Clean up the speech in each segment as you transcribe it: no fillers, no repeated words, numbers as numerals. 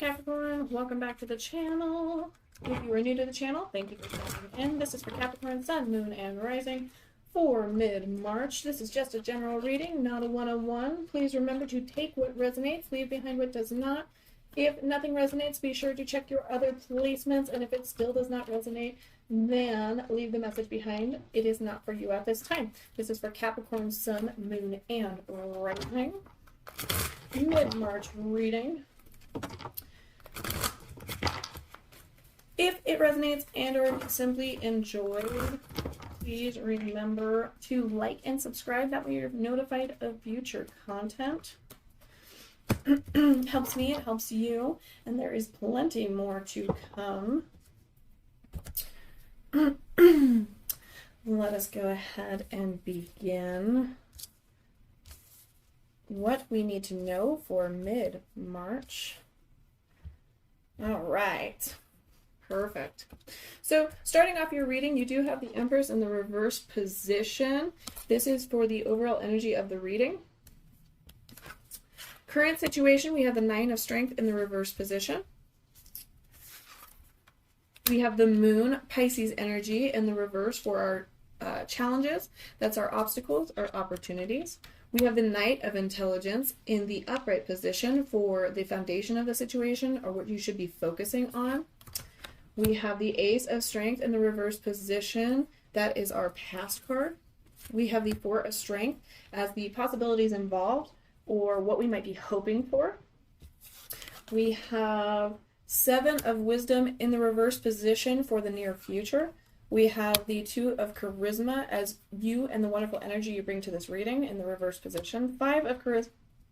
Capricorn? Welcome back to the channel. If you are new to the channel, thank you for stopping in. This is for Capricorn, Sun, Moon, and Rising for mid-March. This is just a general reading, not a one-on-one. Please remember to take what resonates, leave behind what does not. If nothing resonates, be sure to check your other placements, and if it still does not resonate, then leave the message behind. It is not for you at this time. This is for Capricorn, Sun, Moon, and Rising. Mid-March reading. If it resonates and or simply enjoyed, please remember to like and subscribe. That way you're notified of future content. Helps me, it helps you, and there is plenty more to come. Let us go ahead and begin. What we need to know for mid-March. All right. Perfect. So starting off your reading, you do have the Empress in the reverse position. This is for the overall energy of the reading. Current situation, we have the Nine of Strength in the reverse position. We have the Moon, Pisces energy in the reverse for our challenges. That's our obstacles, our opportunities. We have the Knight of Intelligence in the upright position for the foundation of the situation or what you should be focusing on. We have the Ace of Strength in the reverse position. That is our past card. We have the Four of Strength as the possibilities involved or what we might be hoping for. We have Seven of Wisdom in the reverse position for the near future. We have the Two of Charisma as you and the wonderful energy you bring to this reading in the reverse position. Five of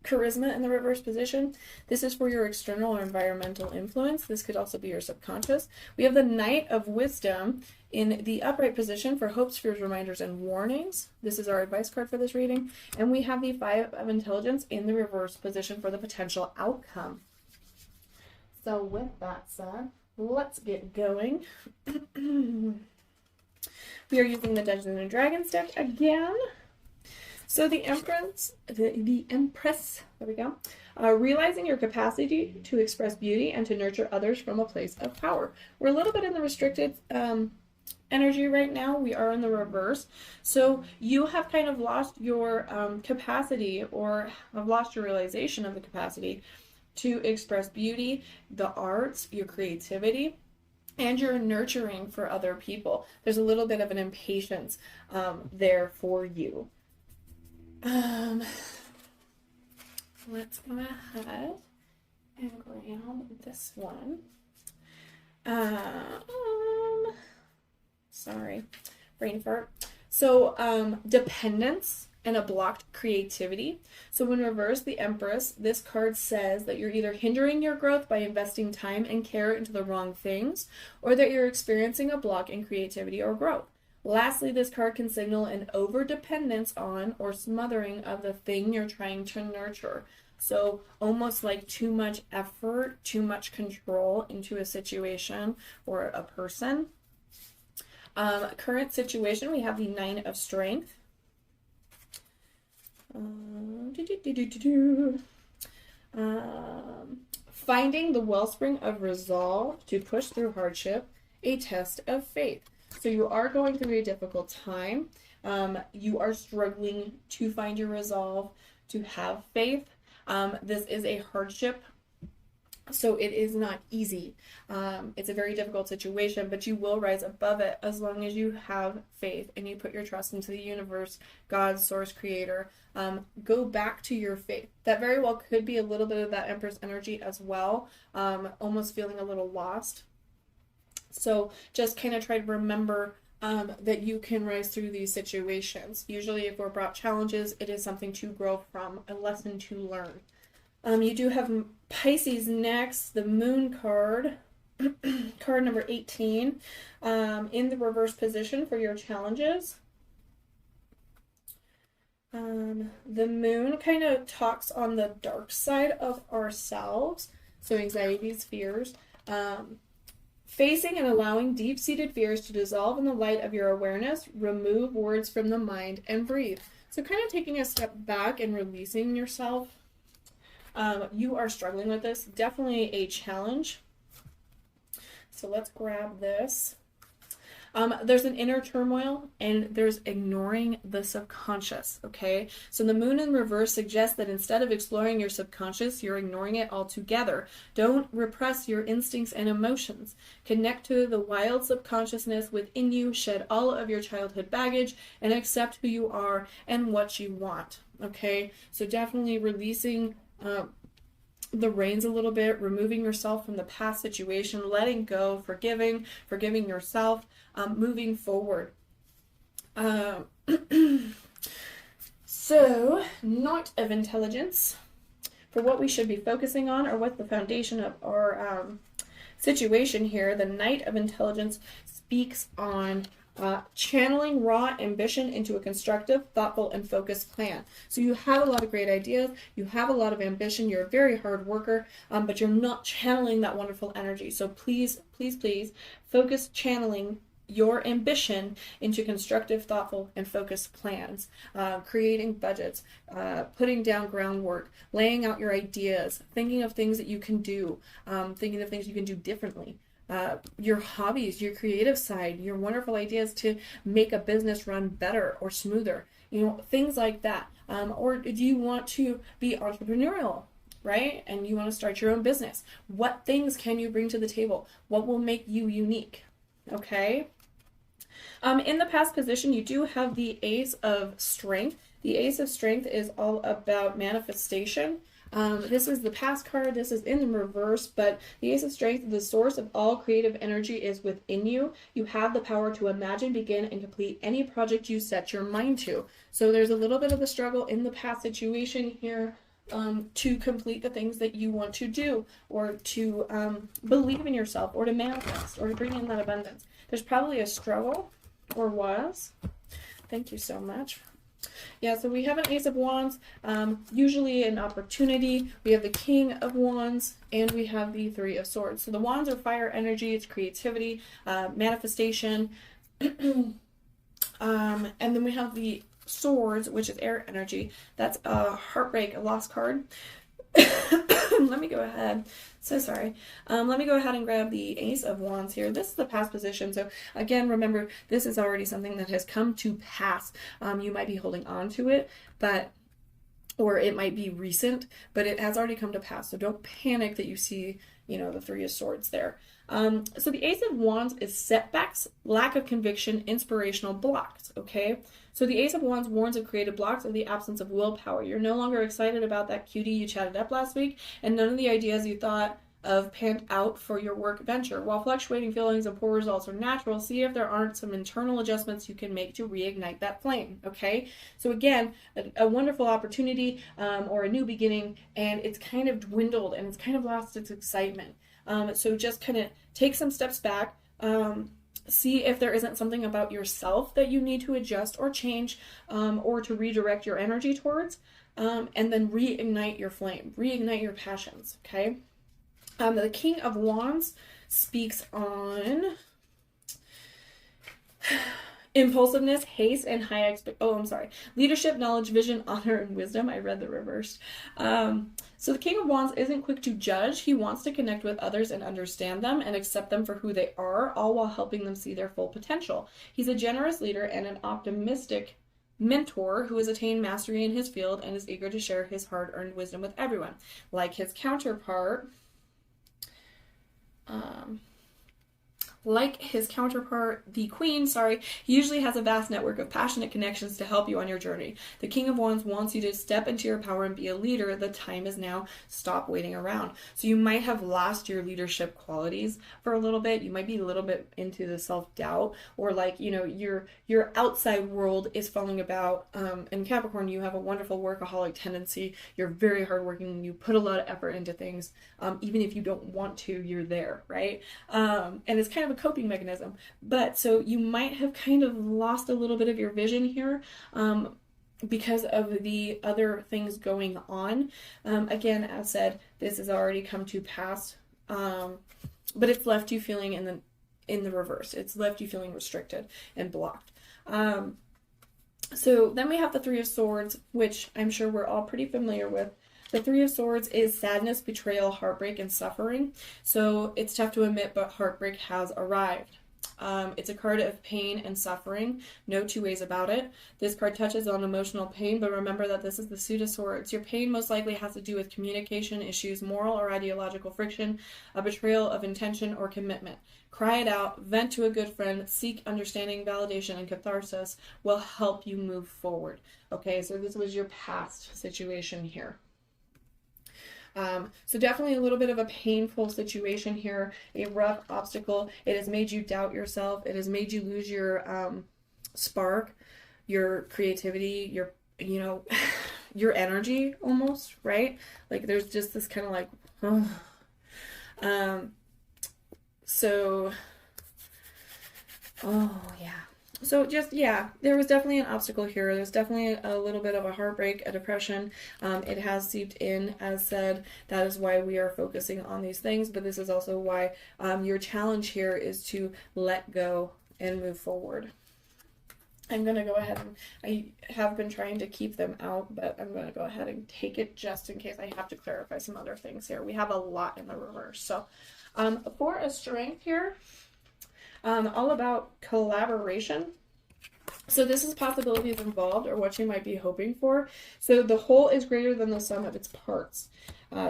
Charisma in the reverse position. This is for your external or environmental influence. This could also be your subconscious. We have the Knight of Wisdom in the upright position for hopes, fears, reminders, and warnings. This is our advice card for this reading. And we have the Five of Intelligence in the reverse position for the potential outcome. So with that said, let's get going. We are using the Dungeons and Dragons deck again. So the Empress, the Empress, there we go. Realizing your capacity to express beauty and to nurture others from a place of power. We're a little bit in the restricted energy right now. We are in the reverse. So you have kind of lost your capacity or have lost your realization of the capacity to express beauty, the arts, your creativity, and your nurturing for other people. There's a little bit of an impatience there for you. Let's go ahead and grab this one. Sorry, brain fart. So, dependence and a blocked creativity. So in reverse, the Empress, this card says that you're either hindering your growth by investing time and care into the wrong things, or that you're experiencing a block in creativity or growth. Lastly, this card can signal an over-dependence on or smothering of the thing you're trying to nurture. So almost like too much effort, too much control into a situation or a person. Current situation, we have the Nine of Strength. Finding the wellspring of resolve to push through hardship, a test of faith. So you are going through a difficult time. You are struggling to find your resolve, to have faith. This is a hardship, so it is not easy. It's a very difficult situation, but you will rise above it as long as you have faith and you put your trust into the universe, God, source, creator. Go back to your faith. That very well could be a little bit of that Empress energy as well, almost feeling a little lost. So just kind of try to remember that you can rise through these situations. Usually if we're brought challenges, it is something to grow from, a lesson to learn. You do have Pisces next, the Moon card, card number 18, in the reverse position for your challenges. The Moon kind of talks on the dark side of ourselves, so anxieties, fears, facing and allowing deep-seated fears to dissolve in the light of your awareness, remove words from the mind, and breathe. So kind of taking a step back and releasing yourself You are struggling with this. Definitely a challenge. So let's grab this. There's an inner turmoil and there's ignoring the subconscious, okay? So the moon in reverse suggests that instead of exploring your subconscious, you're ignoring it altogether. Don't repress your instincts and emotions. Connect to the wild subconsciousness within you, shed all of your childhood baggage, and accept who you are and what you want, okay? So definitely releasing the reins a little bit, removing yourself from the past situation, letting go, forgiving yourself, moving forward. So, Knight of Intelligence, for what we should be focusing on, or what the foundation of our situation here, the Knight of Intelligence speaks on channeling raw ambition into a constructive, thoughtful, and focused plan. So you have a lot of great ideas, you have a lot of ambition, you're a very hard worker, but you're not channeling that wonderful energy. So please, please, please focus channeling your ambition into constructive, thoughtful, and focused plans, creating budgets, putting down groundwork, laying out your ideas, thinking of things that you can do, thinking of things you can do differently. Your hobbies, your creative side, your wonderful ideas to make a business run better or smoother, things like that. Or do you want to be entrepreneurial, right? And you want to start your own business. What things can you bring to the table? What will make you unique? Okay. In the past position, you do have the Ace of Strength. The Ace of Strength is all about manifestation. This is the past card. This is in the reverse, but the Ace of Strength, the source of all creative energy, is within you. You have the power to imagine, begin, and complete any project you set your mind to. So there's a little bit of a struggle in the past situation here to complete the things that you want to do, or to believe in yourself, or to manifest, or to bring in that abundance. There's probably a struggle, or was. Thank you so much. Yeah, so we have an Ace of Wands, usually an opportunity. We have the King of Wands, and we have the Three of Swords. So the Wands are fire energy, it's creativity, manifestation. And then we have the Swords, which is air energy. That's a heartbreak, a lost card. Let me go ahead. So sorry. Let me go ahead and grab the Ace of Wands here. This is the past position. So again, remember, this is already something that has come to pass. You might be holding on to it, or it might be recent, but it has already come to pass. So don't panic that you see, the Three of Swords there. So the Ace of Wands is setbacks, lack of conviction, inspirational blocks, okay? So the Ace of Wands warns of creative blocks or the absence of willpower. You're no longer excited about that cutie you chatted up last week, and none of the ideas you thought of panned out for your work venture. While fluctuating feelings and poor results are natural, see if there aren't some internal adjustments you can make to reignite that flame, okay? So again, a wonderful opportunity or a new beginning, and it's kind of dwindled and it's kind of lost its excitement. So just kind of take some steps back, see if there isn't something about yourself that you need to adjust or change, or to redirect your energy towards, and then reignite your flame, reignite your passions, okay? The King of Wands speaks on impulsiveness, haste, and high leadership, knowledge, vision, honor, and wisdom. I read the reverse. So the King of Wands isn't quick to judge. He wants to connect with others and understand them and accept them for who they are, all while helping them see their full potential. He's a generous leader and an optimistic mentor who has attained mastery in his field and is eager to share his hard-earned wisdom with everyone. Like his counterpart, the Queen, he usually has a vast network of passionate connections to help you on your journey. The King of Wands wants you to step into your power and be a leader. The time is now. Stop waiting around. So you might have lost your leadership qualities for a little bit. You might be a little bit into the self-doubt, or your outside world is falling about. In Capricorn, you have a wonderful workaholic tendency. You're very hardworking. You put a lot of effort into things. Even if you don't want to, you're there, right? And it's kind of a coping mechanism. But so you might have kind of lost a little bit of your vision here, because of the other things going on. Again, as said, this has already come to pass, but it's left you feeling in the reverse. It's left you feeling restricted and blocked. So then we have the Three of Swords, which I'm sure we're all pretty familiar with. The Three of Swords is sadness, betrayal, heartbreak, and suffering. So it's tough to admit, but heartbreak has arrived. It's a card of pain and suffering, no two ways about it. This card touches on emotional pain, but remember that this is the Suit of Swords. Your pain most likely has to do with communication issues, moral or ideological friction, a betrayal of intention or commitment. Cry it out, vent to a good friend, seek understanding, validation, and catharsis will help you move forward. Okay, so this was your past situation here. So definitely a little bit of a painful situation here, a rough obstacle. It has made you doubt yourself. It has made you lose your spark, your creativity, your, you know, your energy almost, right? Like there's just this kind of like, so, oh yeah. So just, yeah, there was definitely an obstacle here. There's definitely a little bit of a heartbreak, a depression. It has seeped in, as said. That is why we are focusing on these things. But this is also why your challenge here is to let go and move forward. I'm going to go ahead and, I have been trying to keep them out, but I'm going to go ahead and take it just in case I have to clarify some other things here. We have a lot in the reverse. So for a strength here, all about collaboration. So this is possibilities involved or what you might be hoping for. So the whole is greater than the sum of its parts.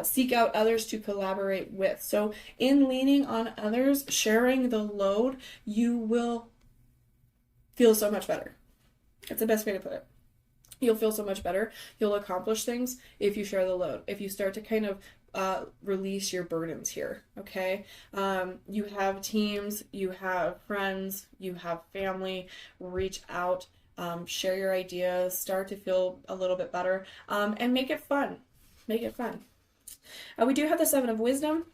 Seek out others to collaborate with. So in leaning on others, sharing the load, you will feel so much better. That's the best way to put it. You'll feel so much better. You'll accomplish things if you share the load. If you start to kind of release your burdens here, okay? You have teams, you have friends, you have family. Reach out, share your ideas, start to feel a little bit better, and make it fun. Make it fun. We do have the Seven of Wisdom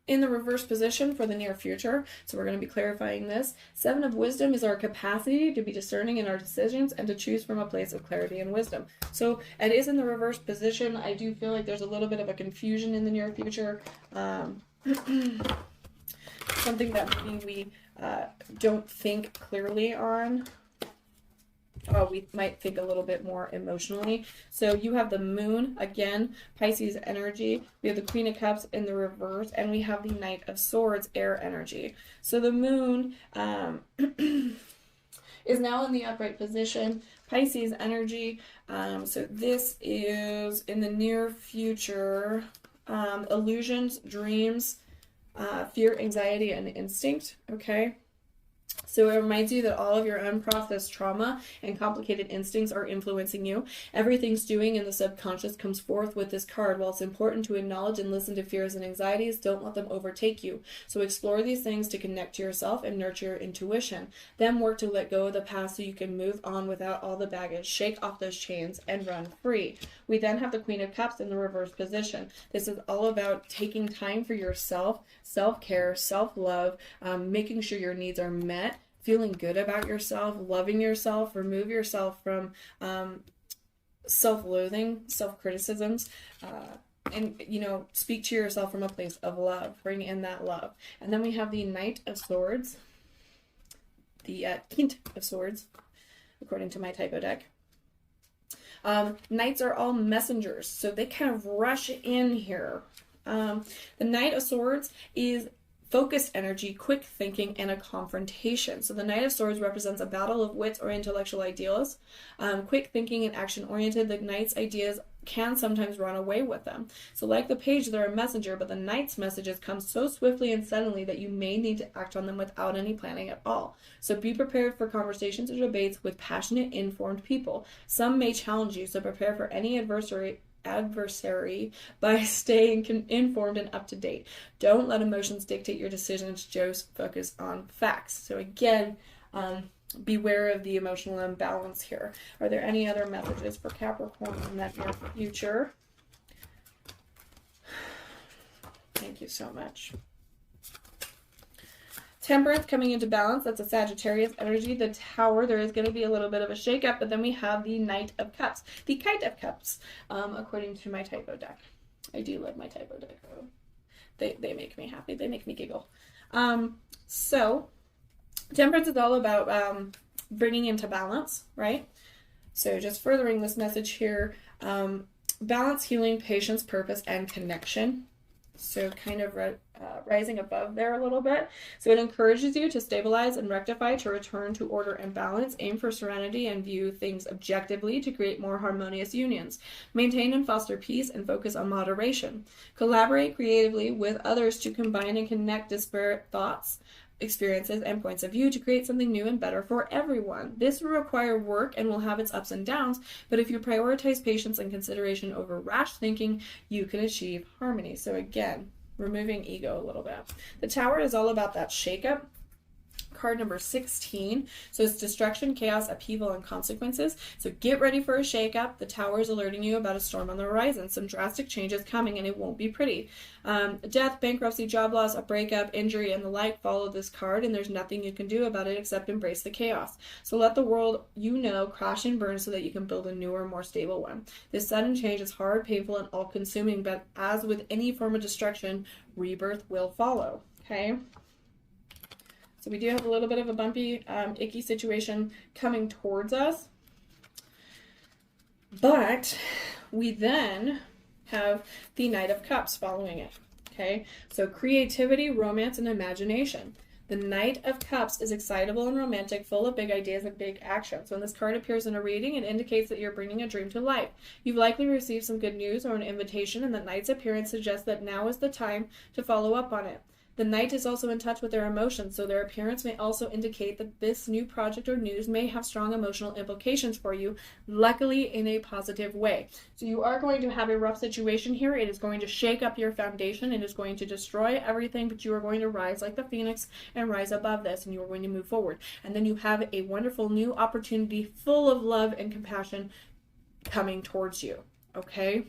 in the reverse position for the near future. So we're going to be clarifying this. Seven of Wisdom is our capacity to be discerning in our decisions and to choose from a place of clarity and wisdom. So it is in the reverse position. I do feel like there's a little bit of a confusion in the near future. Something that maybe we don't think clearly on. We might think a little bit more emotionally. So you have the Moon, again, Pisces energy. We have the Queen of Cups in the reverse, and we have the Knight of Swords, air energy. So the Moon is now in the upright position, Pisces energy. So this is in the near future, illusions, dreams, fear, anxiety, and instinct, okay? So it reminds you that all of your unprocessed trauma and complicated instincts are influencing you. Everything's doing in the subconscious comes forth with this card. While it's important to acknowledge and listen to fears and anxieties, don't let them overtake you. So explore these things to connect to yourself and nurture your intuition. Then work to let go of the past so you can move on without all the baggage. Shake off those chains and run free. We then have the Queen of Cups in the reverse position. This is all about taking time for yourself, self-care, self-love, making sure your needs are met, feeling good about yourself, loving yourself, remove yourself from self-loathing, self-criticisms, and, you know, speak to yourself from a place of love. Bring in that love. And then we have the Knight of Swords, the King of Swords, according to my typo deck. Knights are all messengers, so they kind of rush in here. The Knight of Swords is focused energy, quick thinking, and a confrontation. So the Knight of Swords represents a battle of wits or intellectual ideals. Quick thinking and action-oriented, the Knight's ideas can sometimes run away with them. So like the Page, they're a messenger, but the Knight's messages come so swiftly and suddenly that you may need to act on them without any planning at all. So be prepared for conversations or debates with passionate, informed people. Some may challenge you, so prepare for any adversary by staying informed and up to date. Don't let emotions dictate your decisions, just focus on facts. So again, beware of the emotional imbalance here. Are there any other messages for Capricorn in that near future? Thank you so much. Temperance coming into balance, that's a Sagittarius energy. The Tower, there is going to be a little bit of a shakeup, but then we have the Knight of Cups, the Kite of Cups, according to my typo deck. I do love my typo deck. They make me happy. They make me giggle. So Temperance is all about bringing into balance, right? So just furthering this message here, Balance, healing, patience, purpose, and connection. So kind of rising above there a little bit. So it encourages you to stabilize and rectify, to return to order and balance, aim for serenity, and view things objectively to create more harmonious unions. Maintain and foster peace and focus on moderation. Collaborate creatively with others to combine and connect disparate thoughts, experiences, and points of view to create something new and better for everyone. This will require work and will have its ups and downs, but if you prioritize patience and consideration over rash thinking, you can achieve harmony. So again, removing ego a little bit. The Tower is all about that shakeup. Card number 16. So it's destruction, chaos, upheaval, and consequences. So get ready for a shakeup. The Tower is alerting you about a storm on the horizon. Some drastic changes coming, and it won't be pretty. Death, bankruptcy, job loss, a breakup, injury, and the like follow this card, and there's nothing you can do about it except embrace the chaos. So let the world crash and burn so that you can build a newer, more stable one. This sudden change is hard, painful, and all-consuming, but as with any form of destruction, rebirth will follow. Okay? So we do have a little bit of a bumpy, icky situation coming towards us. But we then have the Knight of Cups following it. Okay, so creativity, romance, and imagination. The Knight of Cups is excitable and romantic, full of big ideas and big actions. When this card appears in a reading, it indicates that you're bringing a dream to life. You've likely received some good news or an invitation, and the Knight's appearance suggests that now is the time to follow up on it. The Knight is also in touch with their emotions, so their appearance may also indicate that this new project or news may have strong emotional implications for you, luckily in a positive way. So you are going to have a rough situation here. It is going to shake up your foundation. It is going to destroy everything, but you are going to rise like the phoenix and rise above this, and you are going to move forward. And then you have a wonderful new opportunity full of love and compassion coming towards you, okay?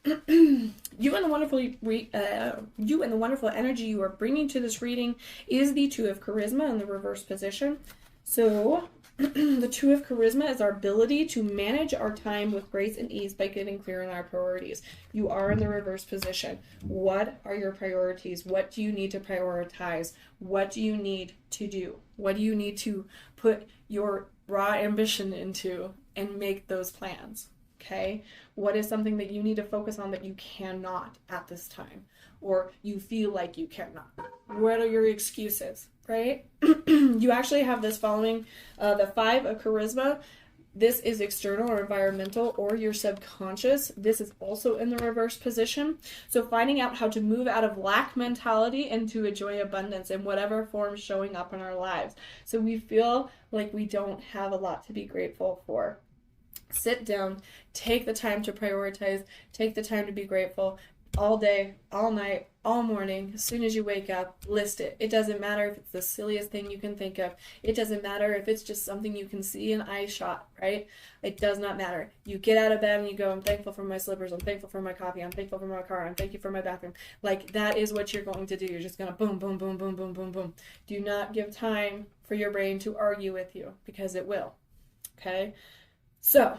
You and the wonderful energy you are bringing to this reading is the Two of Charisma in the reverse position. So the Two of Charisma is our ability to manage our time with grace and ease by getting clear on our priorities. You are in the reverse position. What are your priorities? What do you need to prioritize? What do you need to do? What do you need to put your raw ambition into and make those plans? Okay, what is something that you need to focus on that you cannot at this time, or you feel like you cannot? What are your excuses, right? You actually have this following the Five of Charisma. This is external or environmental or your subconscious. This is also in the reverse position. So finding out how to move out of lack mentality into a joy abundance in whatever form showing up in our lives. So we feel like we don't have a lot to be grateful for. Sit down, take the time to prioritize, take the time to be grateful all day, all night, all morning. As soon as you wake up, list it. It doesn't matter if it's the silliest thing you can think of. It doesn't matter if it's just something you can see an eye shot, right? It does not matter. You get out of bed and you go, I'm thankful for my slippers, I'm thankful for my coffee, I'm thankful for my car, I'm thankful for my bathroom. Like, that is what you're going to do. You're just going to boom, boom, boom, boom, boom, boom, boom. Do not give time for your brain to argue with you, because it will, okay? So,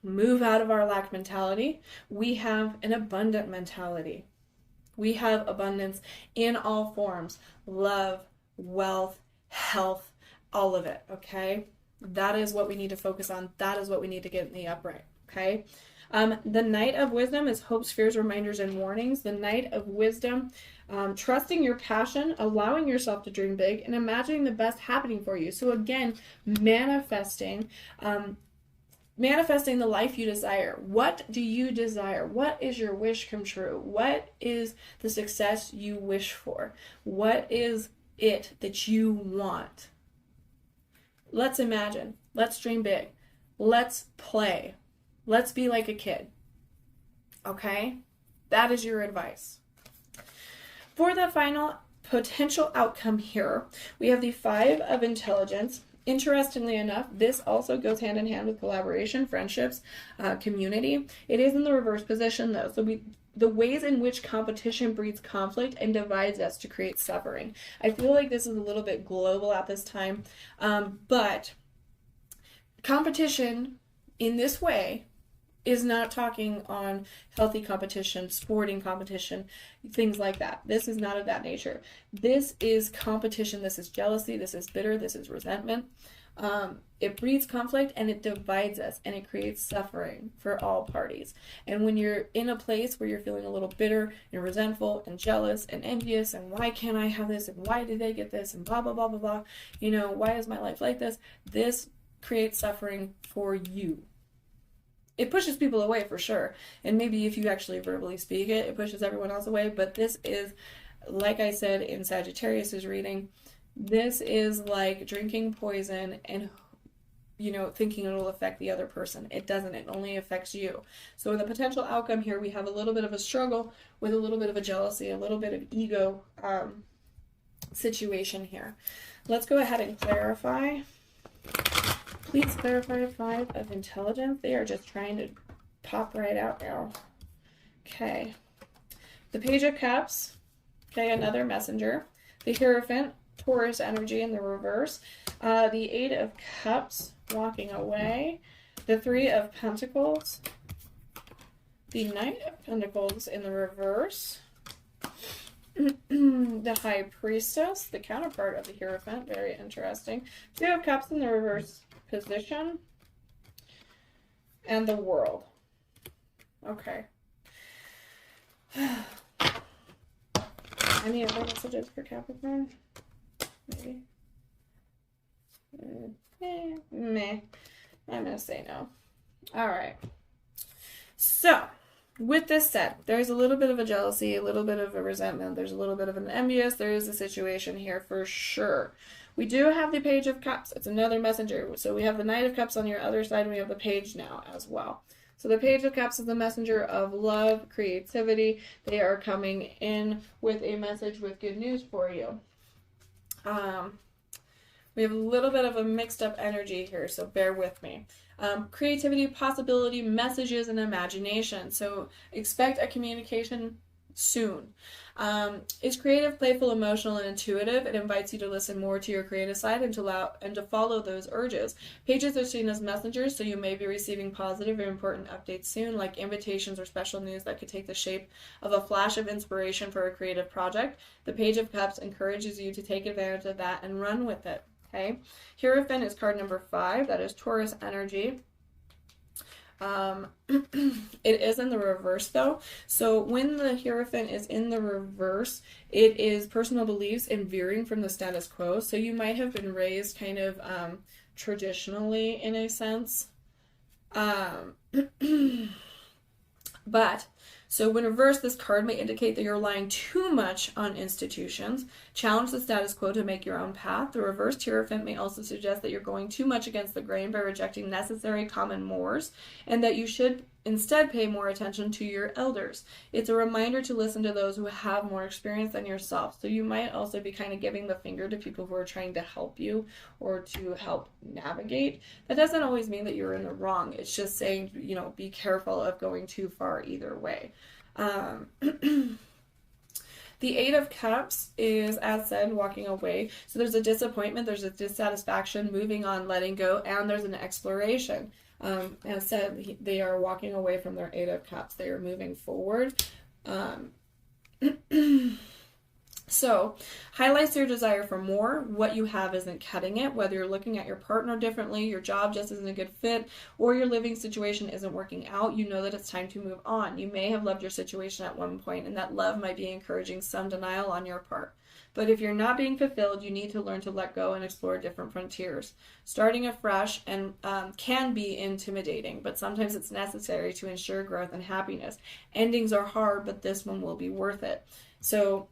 move out of our lack mentality. We have an abundant mentality. We have abundance in all forms. Love, wealth, health, all of it, okay? That is what we need to focus on. That is what we need to get in the upright, okay? The Knight of Wisdom is hopes, fears, reminders, and warnings. The Knight of Wisdom, trusting your passion, allowing yourself to dream big, and imagining the best happening for you. So again, manifesting the life you desire. What do you desire? What is your wish come true? What is the success you wish for? What is it that you want? Let's imagine. Let's dream big. Let's play. Let's be like a kid. Okay? That is your advice. For the final potential outcome here, we have the Five of Intelligence. Interestingly enough, this also goes hand in hand with collaboration, friendships, community. It is in the reverse position though. So the ways in which competition breeds conflict and divides us to create suffering. I feel like this is a little bit global at this time, but competition in this way is not talking on healthy competition, sporting competition, things like that. This is not of that nature. This is competition. This is jealousy. This is bitter. This is resentment. It breeds conflict and it divides us and it creates suffering for all parties. And when you're in a place where you're feeling a little bitter and resentful and jealous and envious and why can't I have this and why did they get this and blah, blah, blah, blah, blah, you know, why is my life like this? This creates suffering for you. It pushes people away for sure. And maybe if you actually verbally speak it, it pushes everyone else away. But this is, like I said in Sagittarius's reading, this is like drinking poison and, you know, thinking it'll affect the other person. It doesn't. It only affects you. So in the potential outcome here, we have a little bit of a struggle with a little bit of a jealousy, a little bit of ego situation here. Let's go ahead and clarify. Please clarify 5 of intelligence. They are just trying to pop right out now. Okay. The Page of Cups. Okay, another messenger. The Hierophant, Taurus energy in the reverse. The 8 of Cups, walking away. The 3 of Pentacles. The Knight of Pentacles in the reverse. The High Priestess, the counterpart of the Hierophant, very interesting. 2 of Cups in the reverse position. And the World. Okay. Any other messages for Capricorn? Maybe. Meh. I'm going to say no. All right. So, with this said, there's a little bit of a jealousy, a little bit of a resentment, there's a little bit of an envious, there is a situation here for sure. We do have the Page of Cups. It's another messenger. So we have the Knight of Cups on your other side, and we have the Page now as well. So the Page of Cups is the messenger of love, creativity. They are coming in with a message with good news for you. We have a little bit of a mixed up energy here, so bear with me. Creativity, possibility, messages, and imagination. So expect a communication soon. It's creative, playful, emotional, and intuitive. It invites you to listen more to your creative side and to follow those urges. Pages are seen as messengers, so you may be receiving positive or important updates soon, like invitations or special news that could take the shape of a flash of inspiration for a creative project. The Page of Cups encourages you to take advantage of that and run with it. Okay, Hierophant is card number 5. That is Taurus energy. It is in the reverse though. So when the Hierophant is in the reverse, it is personal beliefs and veering from the status quo. So you might have been raised kind of traditionally in a sense. But so when reversed, this card may indicate that you're relying too much on institutions. Challenge the status quo to make your own path. The reversed Hierophant may also suggest that you're going too much against the grain by rejecting necessary common mores, and that you should instead pay more attention to your elders. It's a reminder to listen to those who have more experience than yourself. So you might also be kind of giving the finger to people who are trying to help you or to help navigate. That doesn't always mean that you're in the wrong. It's just saying, you know, be careful of going too far either way. The 8 of Cups is, as said, walking away. So there's a disappointment, there's a dissatisfaction, moving on, letting go, and there's an exploration. As said, they are walking away from their 8 of Cups. They are moving forward. So, highlights your desire for more. What you have isn't cutting it. Whether you're looking at your partner differently, your job just isn't a good fit, or your living situation isn't working out, you know that it's time to move on. You may have loved your situation at one point, and that love might be encouraging some denial on your part. But if you're not being fulfilled, you need to learn to let go and explore different frontiers. Starting afresh and can be intimidating, but sometimes it's necessary to ensure growth and happiness. Endings are hard, but this one will be worth it. So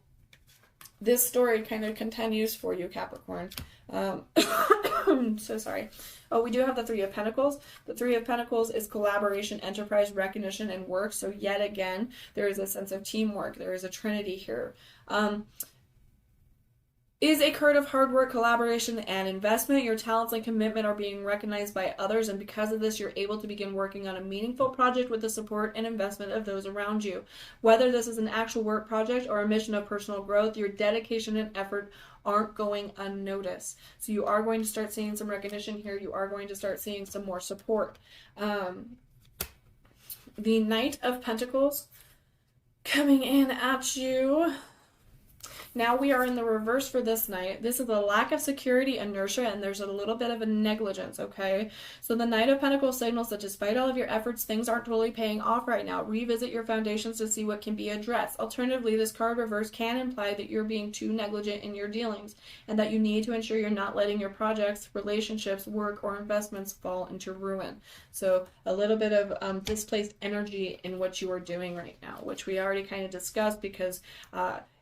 this story kind of continues for you, Capricorn. So sorry. Oh, we do have the 3 of Pentacles. The 3 of Pentacles is collaboration, enterprise, recognition, and work. So yet again, there is a sense of teamwork. There is a trinity here. Is a card of hard work, collaboration, and investment. Your talents and commitment are being recognized by others, and because of this, you're able to begin working on a meaningful project with the support and investment of those around you. Whether this is an actual work project or a mission of personal growth, your dedication and effort aren't going unnoticed. So you are going to start seeing some recognition here. You are going to start seeing some more support. The Knight of Pentacles coming in at you. Now we are in the reverse for this night. This is a lack of security, inertia, and there's a little bit of a negligence, okay? So the Knight of Pentacles signals that despite all of your efforts, things aren't really paying off right now. Revisit your foundations to see what can be addressed. Alternatively, this card reverse can imply that you're being too negligent in your dealings and that you need to ensure you're not letting your projects, relationships, work, or investments fall into ruin. So a little bit of displaced energy in what you are doing right now, which we already kind of discussed because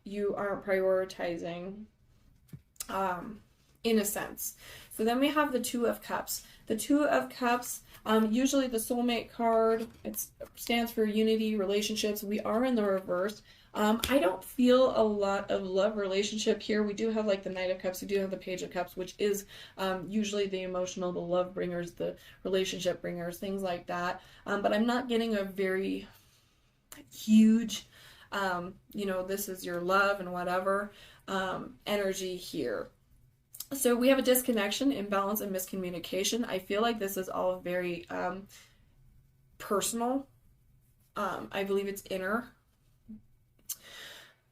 you aren't prioritizing in a sense. So then we have the Two of Cups. The Two of Cups, usually the soulmate card, it stands for unity, relationships. We are in the reverse. I don't feel a lot of love relationship here. We do have like the Knight of Cups, we do have the Page of Cups, which is usually the emotional, the love bringers, the relationship bringers, things like that. But I'm not getting a very huge this is your love and whatever energy here. So we have a disconnection, imbalance, and miscommunication. I feel like this is all very personal. I believe it's inner.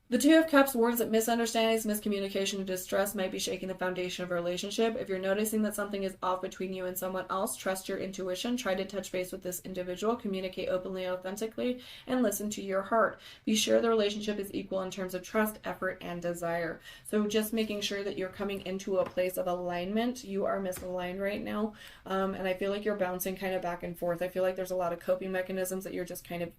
The Two of Cups warns that misunderstandings, miscommunication, and distrust might be shaking the foundation of a relationship. If you're noticing that something is off between you and someone else, trust your intuition. Try to touch base with this individual, communicate openly, authentically, and listen to your heart. Be sure the relationship is equal in terms of trust, effort, and desire. So just making sure that you're coming into a place of alignment. You are misaligned right now, and I feel like you're bouncing kind of back and forth. I feel like there's a lot of coping mechanisms that you're just kind of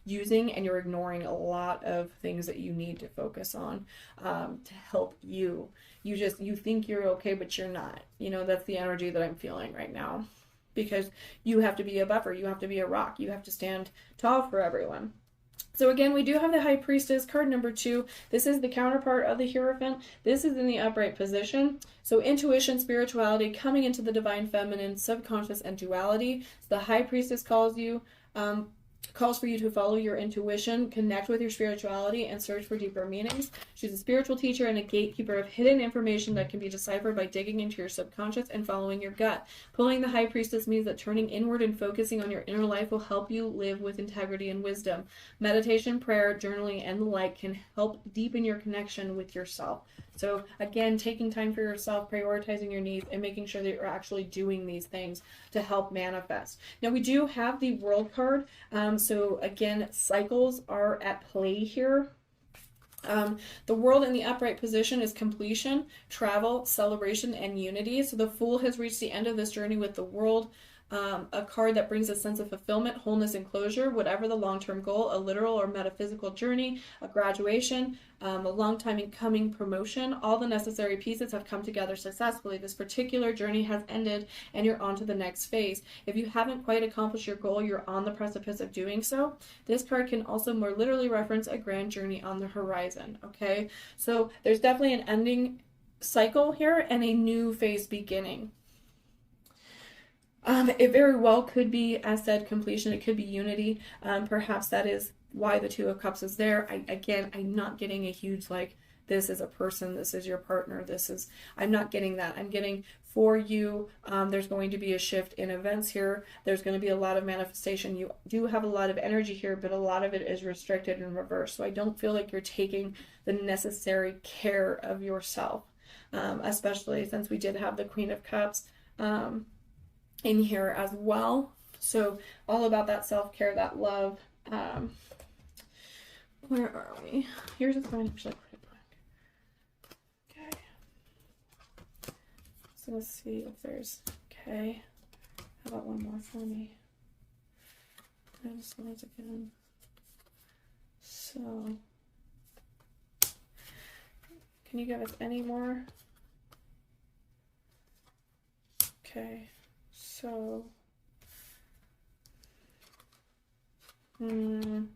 using, and you're ignoring a lot of things that you need to focus on to help you. You think you're okay, but you're not. That's the energy that I'm feeling right now, because you have to be a buffer. You have to be a rock. You have to stand tall for everyone. So again, we do have the High Priestess, card number 2. This is the counterpart of the Hierophant. This is in the upright position. So intuition, spirituality, coming into the divine feminine, subconscious, and duality. So the High Priestess calls for you to follow your intuition, connect with your spirituality, and search for deeper meanings. She's a spiritual teacher and a gatekeeper of hidden information that can be deciphered by digging into your subconscious and following your gut. Pulling the High Priestess means that turning inward and focusing on your inner life will help you live with integrity and wisdom. Meditation, prayer, journaling, and the like can help deepen your connection with yourself. So again, taking time for yourself, prioritizing your needs, and making sure that you're actually doing these things to help manifest. Now we do have the World card. So again, cycles are at play here. The World in the upright position is completion, travel, celebration, and unity. So the Fool has reached the end of this journey with the World. A card that brings a sense of fulfillment, wholeness, and closure, whatever the long-term goal, a literal or metaphysical journey, a graduation, a long time in coming promotion. All the necessary pieces have come together successfully. This particular journey has ended and you're on to the next phase. If you haven't quite accomplished your goal, you're on the precipice of doing so. This card can also more literally reference a grand journey on the horizon, okay? So there's definitely an ending cycle here and a new phase beginning. It very well could be, as said, completion. It could be unity. Perhaps that is why the Two of Cups is there. I'm not getting a huge, like, this is a person, this is your partner, I'm not getting that. I'm getting for you, there's going to be a shift in events here. There's going to be a lot of manifestation. You do have a lot of energy here, but a lot of it is restricted and reversed. So I don't feel like you're taking the necessary care of yourself, especially since we did have the Queen of Cups in here as well. So all about that self-care, that love. Where are we? Here's what's going actually pretty quick. Okay. So let's see if there's, okay. How about one more for me? I just want it again. So, can you give us any more? Okay. So, I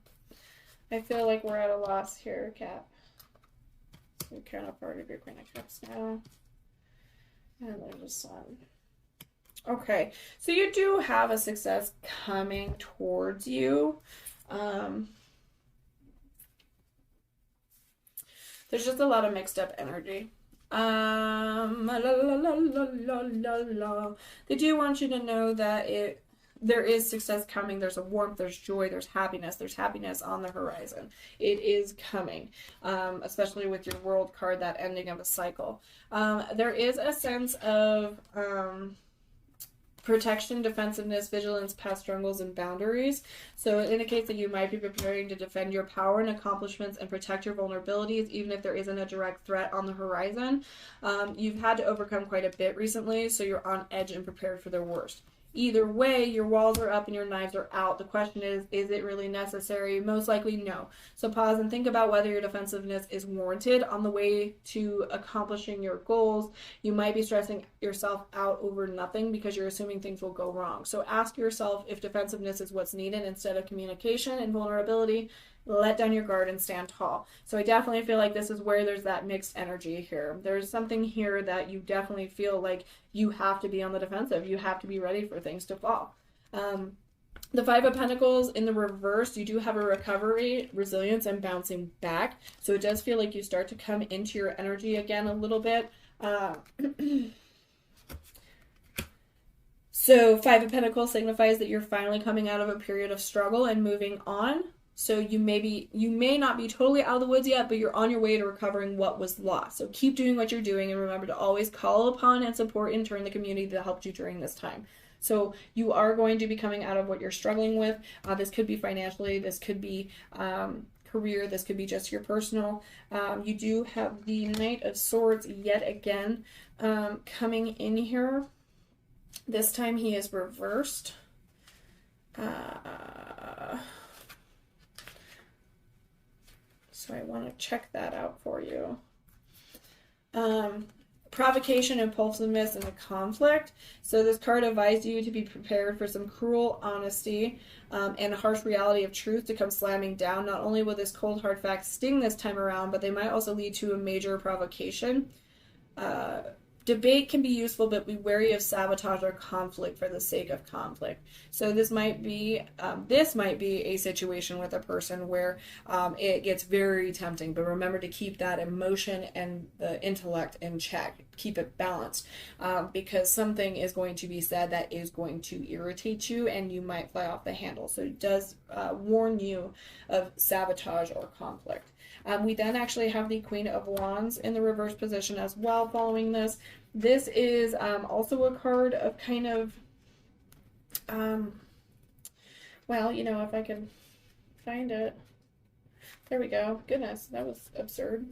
feel like we're at a loss here, Cap. So counterpart of your Queen of Cups now. And there's a Sun. Okay, so you do have a success coming towards you. There's just a lot of mixed up energy. They do want you to know that there is success coming. There's a warmth, there's joy, there's happiness on the horizon. It is coming, especially with your World card, that ending of a cycle. There is a sense of protection, defensiveness, vigilance, past struggles, and boundaries. So it indicates that you might be preparing to defend your power and accomplishments and protect your vulnerabilities, even if there isn't a direct threat on the horizon. You've had to overcome quite a bit recently, so you're on edge and prepared for the worst. Either way, your walls are up and your knives are out. The question is it really necessary? Most likely no. So pause and think about whether your defensiveness is warranted on the way to accomplishing your goals. You might be stressing yourself out over nothing because you're assuming things will go wrong. So ask yourself if defensiveness is what's needed instead of communication and vulnerability. Let down your guard and stand tall. So I definitely feel like this is where there's that mixed energy here. There's something here that you definitely feel like you have to be on the defensive. You have to be ready for things to fall. The Five of Pentacles in the reverse, you do have a recovery, resilience, and bouncing back. So it does feel like you start to come into your energy again a little bit. So Five of Pentacles signifies that you're finally coming out of a period of struggle and moving on. So you may not be totally out of the woods yet, but you're on your way to recovering what was lost. So keep doing what you're doing, and remember to always call upon and support in turn the community that helped you during this time. So you are going to be coming out of what you're struggling with. This could be financially, this could be career, this could be just your personal. You do have the Knight of Swords yet again coming in here. This time he is reversed. So I want to check that out for you. Provocation, impulsiveness, and a conflict. So this card advised you to be prepared for some cruel honesty and a harsh reality of truth to come slamming down. Not only will this cold hard fact sting this time around, but they might also lead to a major provocation. Debate can be useful, but be wary of sabotage or conflict for the sake of conflict. So this might be a situation with a person where it gets very tempting, but remember to keep that emotion and the intellect in check. Keep it balanced, because something is going to be said that is going to irritate you, and you might fly off the handle. So it does warn you of sabotage or conflict. We then actually have the Queen of Wands in the reverse position as well following this. This is also a card of kind of, well, you know, if I can find it. There we go. Goodness, that was absurd.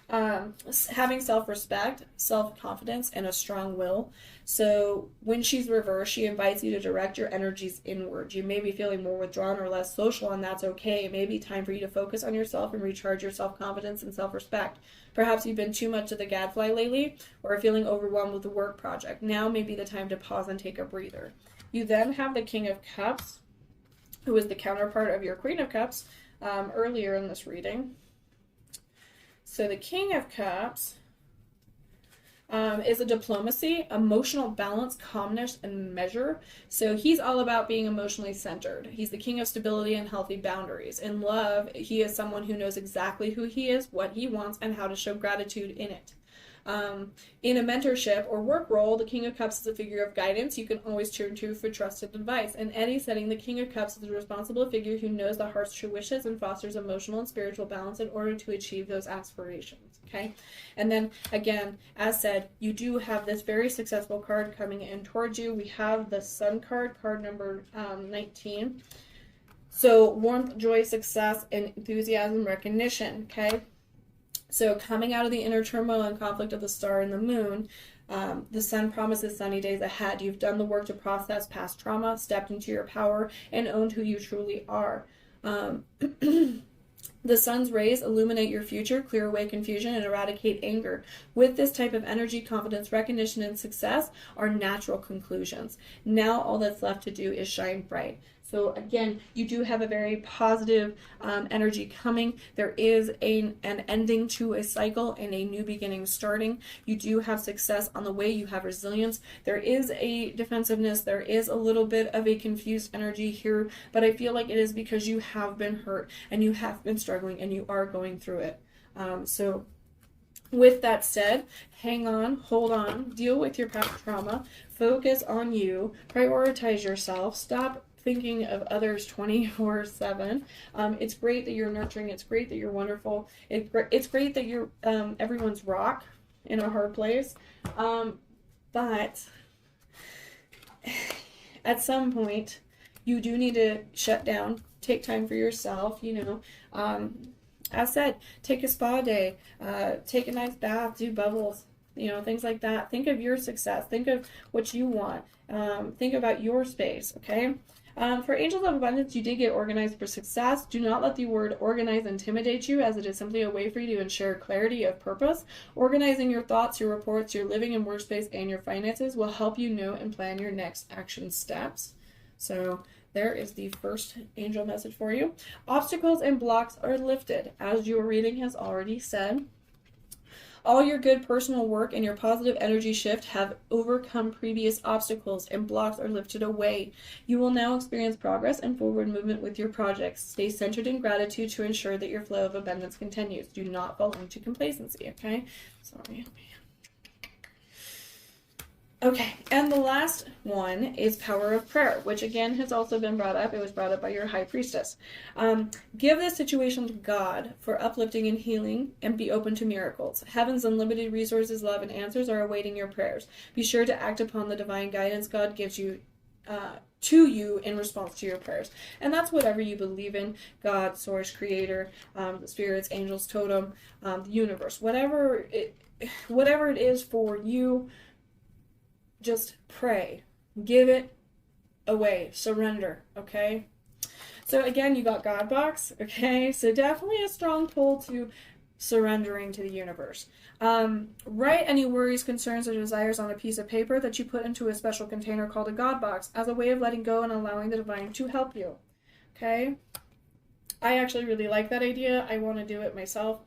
Having self-respect, self-confidence, and a strong will. So when she's reversed, she invites you to direct your energies inward. You may be feeling more withdrawn or less social, and that's okay. It may be time for you to focus on yourself and recharge your self-confidence and self-respect. Perhaps you've been too much of the gadfly lately or are feeling overwhelmed with the work project. Now may be the time to pause and take a breather. You then have the King of Cups, who is the counterpart of your Queen of Cups earlier in this reading. So the King of Cups is a diplomacy, emotional balance, calmness, and measure. So he's all about being emotionally centered. He's the king of stability and healthy boundaries. In love, he is someone who knows exactly who he is, what he wants, and how to show gratitude in it. In a mentorship or work role, the King of Cups is a figure of guidance you can always turn to for trusted advice. In any setting, the King of Cups is a responsible figure who knows the heart's true wishes and fosters emotional and spiritual balance in order to achieve those aspirations. Okay? And then, again, as said, you do have this very successful card coming in towards you. We have the Sun card, card number 19. So, warmth, joy, success, and enthusiasm, recognition. Okay? So coming out of the inner turmoil and conflict of the star and the moon, the sun promises sunny days ahead. You've done the work to process past trauma, stepped into your power, and owned who you truly are. The sun's rays illuminate your future, clear away confusion, and eradicate anger. With this type of energy, confidence, recognition, and success are natural conclusions. Now all that's left to do is shine bright. So again, you do have a very positive energy coming. There is an ending to a cycle and a new beginning starting. You do have success on the way. You have resilience. There is a defensiveness. There is a little bit of a confused energy here, but I feel like it is because you have been hurt and you have been struggling and you are going through it. So With that said, hang on, hold on, deal with your past trauma, focus on you, prioritize yourself, stop thinking of others 24/7. It's great that you're nurturing, it's great that you're wonderful, it's great that you're everyone's rock in a hard place. But at some point, you do need to shut down, take time for yourself, as said, take a spa day, take a nice bath, do bubbles, things like that. Think of your success. Think of what you want. Think about your space, okay? For Angels of Abundance, you did get organized for success. Do not let the word organize intimidate you, as it is simply a way for you to ensure clarity of purpose. Organizing your thoughts, your reports, your living and workspace, and your finances will help you know and plan your next action steps. So there is the first angel message for you. Obstacles and blocks are lifted, as your reading has already said. All your good personal work and your positive energy shift have overcome previous obstacles, and blocks are lifted away. You will now experience progress and forward movement with your projects. Stay centered in gratitude to ensure that your flow of abundance continues. Do not fall into complacency, okay? Sorry. Okay, and the last one is power of prayer, which again has also been brought up. It was brought up by your high priestess. Give the situation to God for uplifting and healing, and be open to miracles. Heaven's unlimited resources, love, and answers are awaiting your prayers. Be sure to act upon the divine guidance God gives you to you in response to your prayers. And that's whatever you believe in: God, source, creator, the spirits, angels, totem, the universe. Whatever it is for you, just pray. Give it away. Surrender, okay? So again, you got God box, okay? So definitely a strong pull to surrendering to the universe. Write any worries, concerns, or desires on a piece of paper that you put into a special container called a God box, as a way of letting go and allowing the divine to help you, okay? I actually really like that idea. I want to do it myself.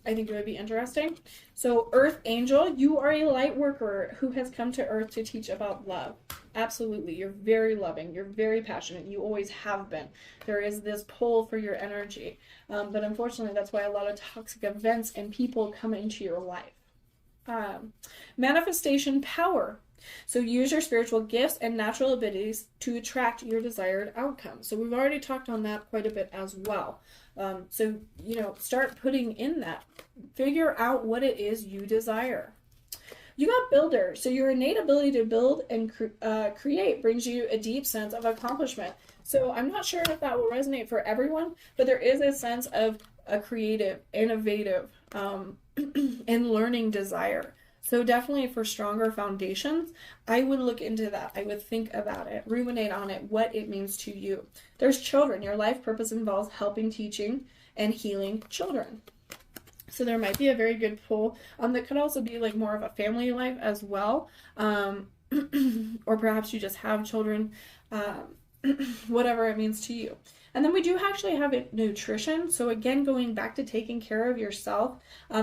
I think it would be interesting. So, Earth Angel, you are a light worker who has come to Earth to teach about love. Absolutely. You're very loving. You're very passionate. You always have been. There is this pull for your energy. But unfortunately, that's why a lot of toxic events and people come into your life. Manifestation power. So use your spiritual gifts and natural abilities to attract your desired outcome. So we've already talked on that quite a bit as well. So, start putting in that. Figure out what it is you desire. You got builder. So your innate ability to build and create brings you a deep sense of accomplishment. So I'm not sure if that will resonate for everyone, but there is a sense of a creative, innovative, and learning desire. So definitely for stronger foundations, I would look into that. I would think about it, ruminate on it, what it means to you. There's children. Your life purpose involves helping, teaching, and healing children. So there might be a very good pull. That could also be like more of a family life as well. Or perhaps you just have children, whatever it means to you. And then we do actually have nutrition. So again, going back to taking care of yourself,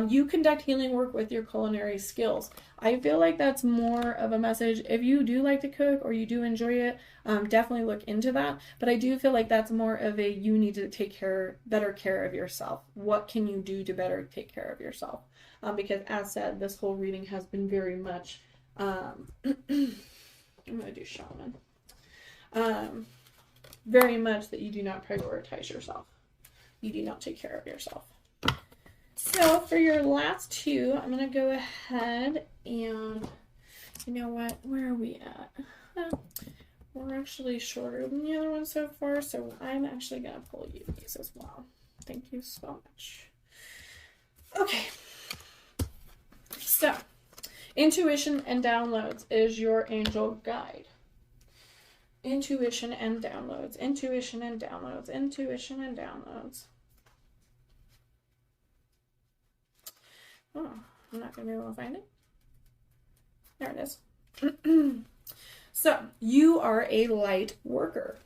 you conduct healing work with your culinary skills. I feel like that's more of a message. If you do like to cook or you do enjoy it, definitely look into that. But I do feel like that's more of a, you need to take better care of yourself. What can you do to better take care of yourself? Because as said, this whole reading has been very much, I'm going to do shaman. Very much that you do not prioritize yourself. You do not take care of yourself. So for your last two, I'm going to go ahead and, you know what, where are we at? We're actually shorter than the other one so far, so I'm actually going to pull you these as well. Thank you so much. Okay. So, intuition and downloads is your angel guide. Intuition and downloads, intuition and downloads, intuition and downloads. Oh, I'm not going to be able to find it. There it is. So, you are a light worker.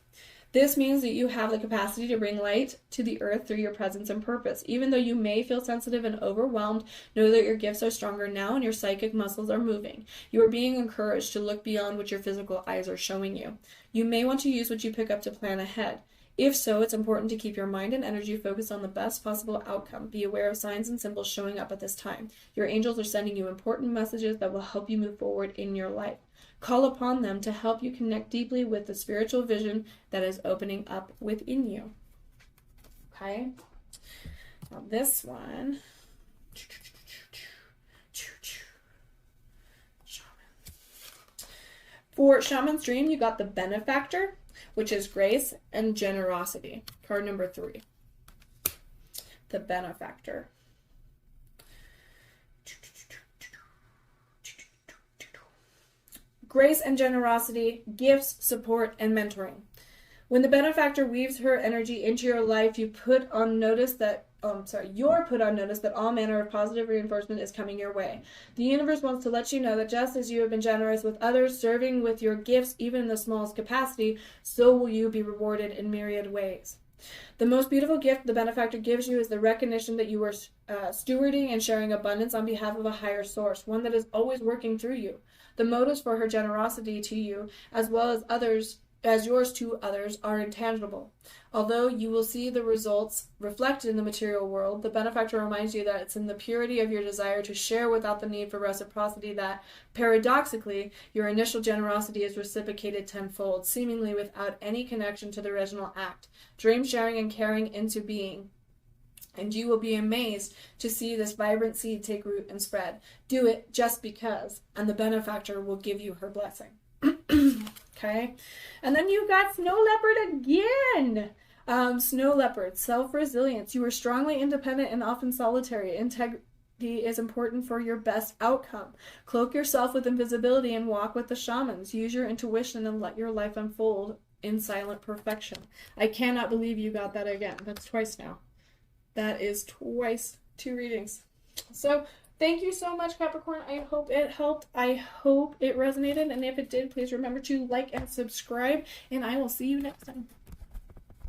This means that you have the capacity to bring light to the earth through your presence and purpose. Even though you may feel sensitive and overwhelmed, know that your gifts are stronger now and your psychic muscles are moving. You are being encouraged to look beyond what your physical eyes are showing you. You may want to use what you pick up to plan ahead. If so, it's important to keep your mind and energy focused on the best possible outcome. Be aware of signs and symbols showing up at this time. Your angels are sending you important messages that will help you move forward in your life. Call upon them to help you connect deeply with the spiritual vision that is opening up within you. Okay? Now this one. For Shaman's Dream, you got the Benefactor, which is grace and generosity. Card number 3. The Benefactor. Grace and generosity, gifts, support, and mentoring. When the Benefactor weaves her energy into your life, you're put on notice that all manner of positive reinforcement is coming your way. The universe wants to let you know that just as you have been generous with others, serving with your gifts, even in the smallest capacity, so will you be rewarded in myriad ways. The most beautiful gift the Benefactor gives you is the recognition that you are stewarding and sharing abundance on behalf of a higher source, one that is always working through you. The motives for her generosity to you, as well as yours to others, are intangible. Although you will see the results reflected in the material world, the Benefactor reminds you that it's in the purity of your desire to share without the need for reciprocity that, paradoxically, your initial generosity is reciprocated tenfold, seemingly without any connection to the original act. Dream sharing and caring into being. And you will be amazed to see this vibrant seed take root and spread. Do it just because, and the Benefactor will give you her blessing. Okay? And then you got Snow Leopard again. Snow Leopard, self-resilience. You are strongly independent and often solitary. Integrity is important for your best outcome. Cloak yourself with invisibility and walk with the shamans. Use your intuition and let your life unfold in silent perfection. I cannot believe you got that again. That's twice now. That is twice 2 readings. So thank you so much, Capricorn. I hope it helped. I hope it resonated. And if it did, please remember to like and subscribe. And I will see you next time.